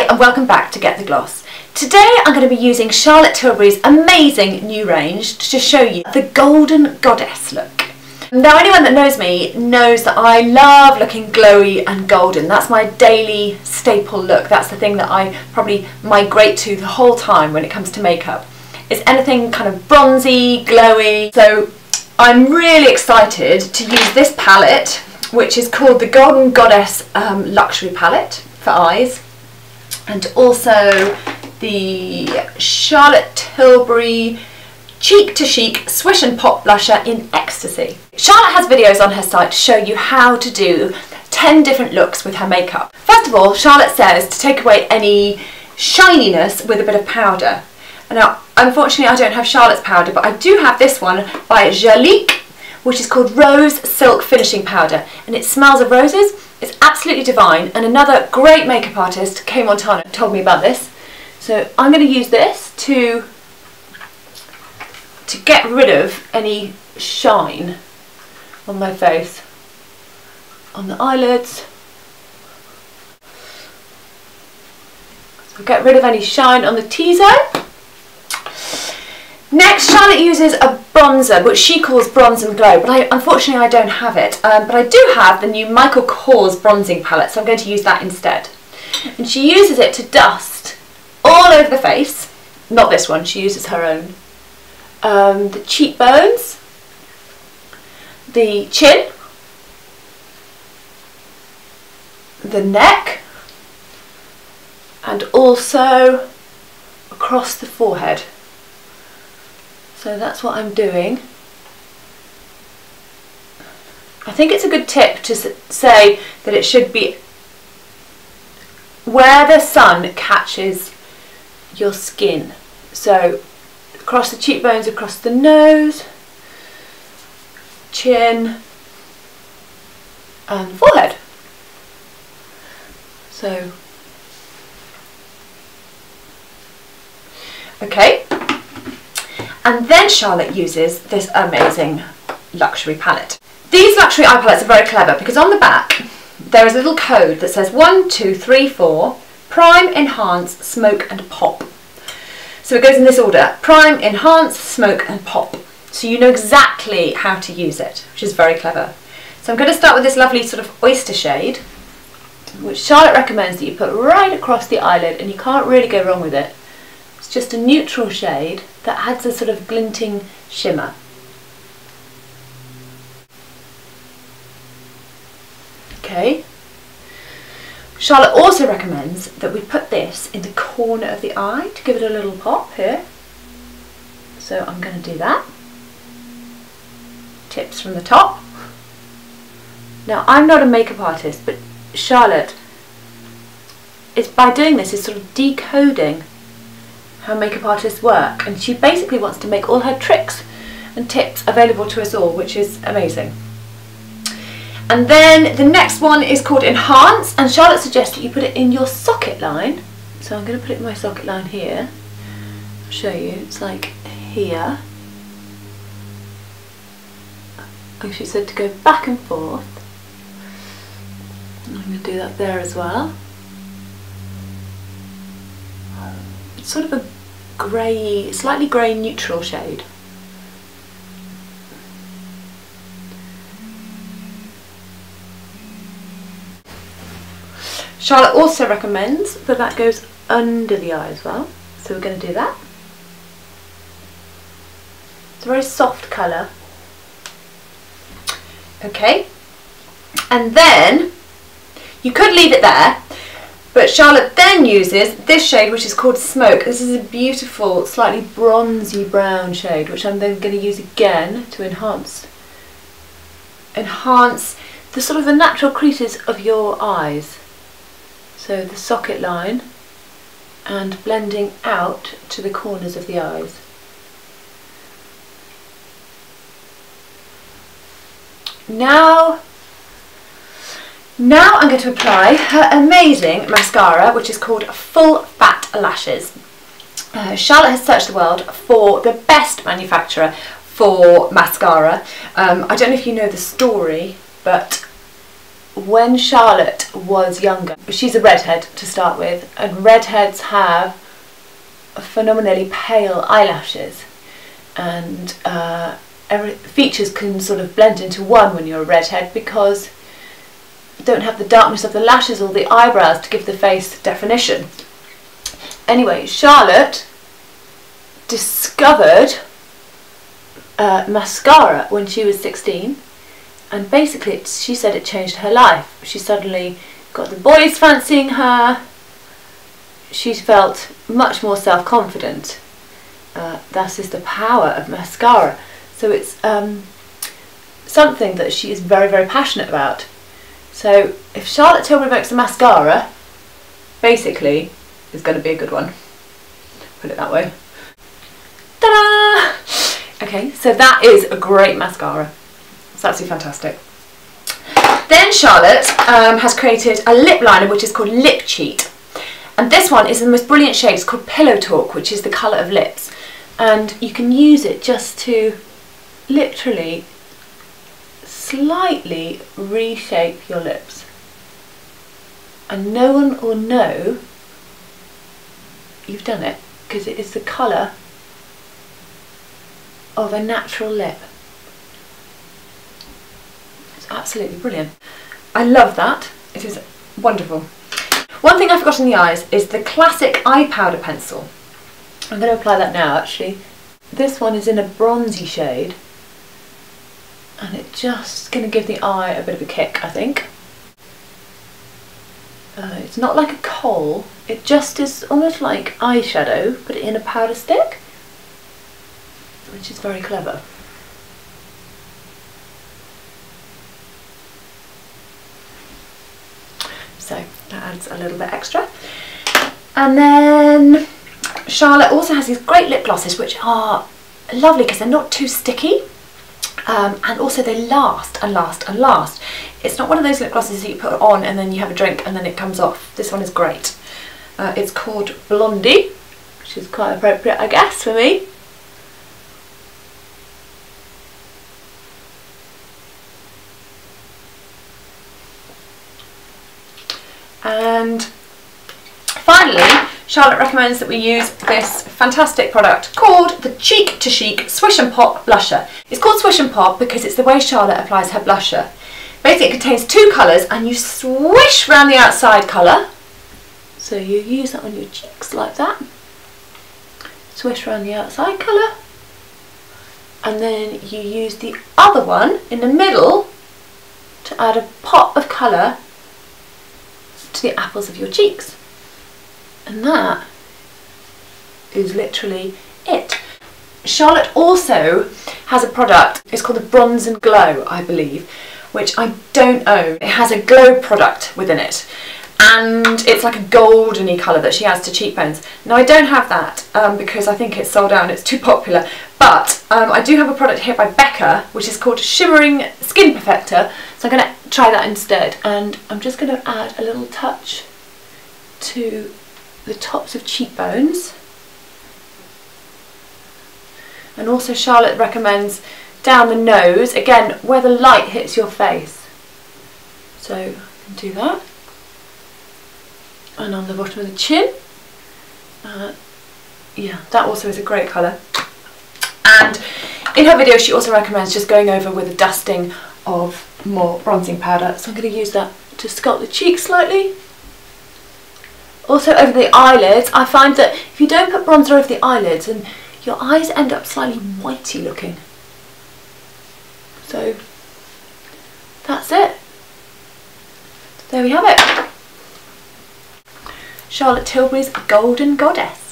Hi and welcome back to Get the Gloss. Today I'm going to be using Charlotte Tilbury's amazing new range to show you the Golden Goddess look. Now anyone that knows me knows that I love looking glowy and golden. That's my daily staple look. That's the thing that I probably migrate to the whole time when it comes to makeup. It's anything kind of bronzy, glowy. So I'm really excited to use this palette, which is called the Golden Goddess Luxury Palette for eyes, and also the Charlotte Tilbury Cheek to Chic Swish and Pop Blusher in Ecstasy. Charlotte has videos on her site to show you how to do 10 different looks with her makeup. First of all, Charlotte says to take away any shininess with a bit of powder. Now, unfortunately I don't have Charlotte's powder, but I do have this one by Charlotte, which is called Rose Silk Finishing Powder, and it smells of roses. It's absolutely divine, and another great makeup artist, Kay Montana, told me about this. So I'm going to use this to get rid of any shine on my face, on the eyelids. So get rid of any shine on the T-zone. Next, Charlotte uses a bronzer, which she calls Bronze and Glow, but unfortunately I don't have it. But I do have the new Michael Kors bronzing palette, so I'm going to use that instead. And she uses it to dust all over the face. Not this one, she uses her own. The cheekbones, the chin, the neck, and also across the forehead. So that's what I'm doing. I think it's a good tip to say that it should be where the sun catches your skin. So across the cheekbones, across the nose, chin and forehead. So, okay. And then Charlotte uses this amazing luxury palette. These luxury eye palettes are very clever because on the back there is a little code that says 1, 2, 3, 4, prime, enhance, smoke and pop. So it goes in this order: prime, enhance, smoke and pop. So you know exactly how to use it, which is very clever. So I'm going to start with this lovely sort of oyster shade, which Charlotte recommends that you put right across the eyelid, and you can't really go wrong with it. It's just a neutral shade that adds a sort of glinting shimmer. Okay. Charlotte also recommends that we put this in the corner of the eye to give it a little pop here. So I'm going to do that. Tips from the top. Now I'm not a makeup artist, but Charlotte is, by doing this, is sort of decoding how makeup artists work, and she basically wants to make all her tricks and tips available to us all, which is amazing. And then the next one is called Enhance, and Charlotte suggests that you put it in your socket line. So I'm going to put it in my socket line here. I'll show you. It's like here. And she said to go back and forth. I'm going to do that there as well. It's sort of a grey, slightly grey neutral shade. Charlotte also recommends that that goes under the eye as well, so we're going to do that. It's a very soft colour. Okay, and then you could leave it there, but Charlotte then uses this shade, which is called Smoke. This is a beautiful, slightly bronzy brown shade, which I'm then going to use again to enhance the sort of the natural creases of your eyes. So the socket line and blending out to the corners of the eyes. Now I'm going to apply her amazing mascara, which is called Full Fat Lashes. Charlotte has searched the world for the best manufacturer for mascara. I don't know if you know the story, but when Charlotte was younger, she's a redhead to start with, and redheads have phenomenally pale eyelashes, and features can sort of blend into one when you're a redhead because you don't have the darkness of the lashes or the eyebrows to give the face definition. Anyway, Charlotte discovered mascara when she was 16, and basically she said it changed her life. She suddenly got the boys fancying her. She felt much more self-confident. That is the power of mascara. So it's something that she is very, very passionate about. So if Charlotte Tilbury makes a mascara, basically it's going to be a good one. Put it that way. Ta-da! Okay, so that is a great mascara. It's absolutely fantastic. Then Charlotte has created a lip liner which is called Lip Cheat. And this one is the most brilliant shade. It's called Pillow Talk, which is the colour of lips. And you can use it just to literally slightly reshape your lips. And no one will know you've done it because it is the colour of a natural lip. It's absolutely brilliant. I love that. It is wonderful. One thing I forgot in the eyes is the classic eye powder pencil. I'm going to apply that now actually. This one is in a bronzy shade and it's just going to give the eye a bit of a kick, I think. It's not like a kohl, it just is almost like eyeshadow but in a powder stick, which is very clever. So that adds a little bit extra. And then Charlotte also has these great lip glosses which are lovely because they're not too sticky, and also they last and last and last. It's not one of those lip glosses that you put on and then you have a drink and then it comes off. This one is great. It's called Blondie, which is quite appropriate I guess for me. And finally, Charlotte recommends that we use this fantastic product called the Cheek to Chic Swish and Pop Blusher. It's called Swish and Pop because it's the way Charlotte applies her blusher. Basically it contains two colours and you swish around the outside colour. So you use that on your cheeks like that. Swish around the outside colour. And then you use the other one in the middle to add a pop of colour to the apples of your cheeks. And that is literally it. Charlotte also has a product, it's called the Bronze and Glow, I believe, which I don't own. It has a glow product within it, and it's like a goldeny colour that she adds to cheekbones. Now I don't have that because I think it's sold out and it's too popular, but I do have a product here by Becca which is called Shimmering Skin Perfector, so I'm going to try that instead, and I'm just going to add a little touch to the tops of cheekbones. And also Charlotte recommends down the nose, again where the light hits your face. So I can do that. And on the bottom of the chin. Yeah, that also is a great colour. And in her video she also recommends just going over with a dusting of more bronzing powder. So I'm going to use that to sculpt the cheeks slightly. Also over the eyelids, I find that if you don't put bronzer over the eyelids, and your eyes end up slightly whitey looking. So that's it. There we have it. Charlotte Tilbury's Golden Goddess.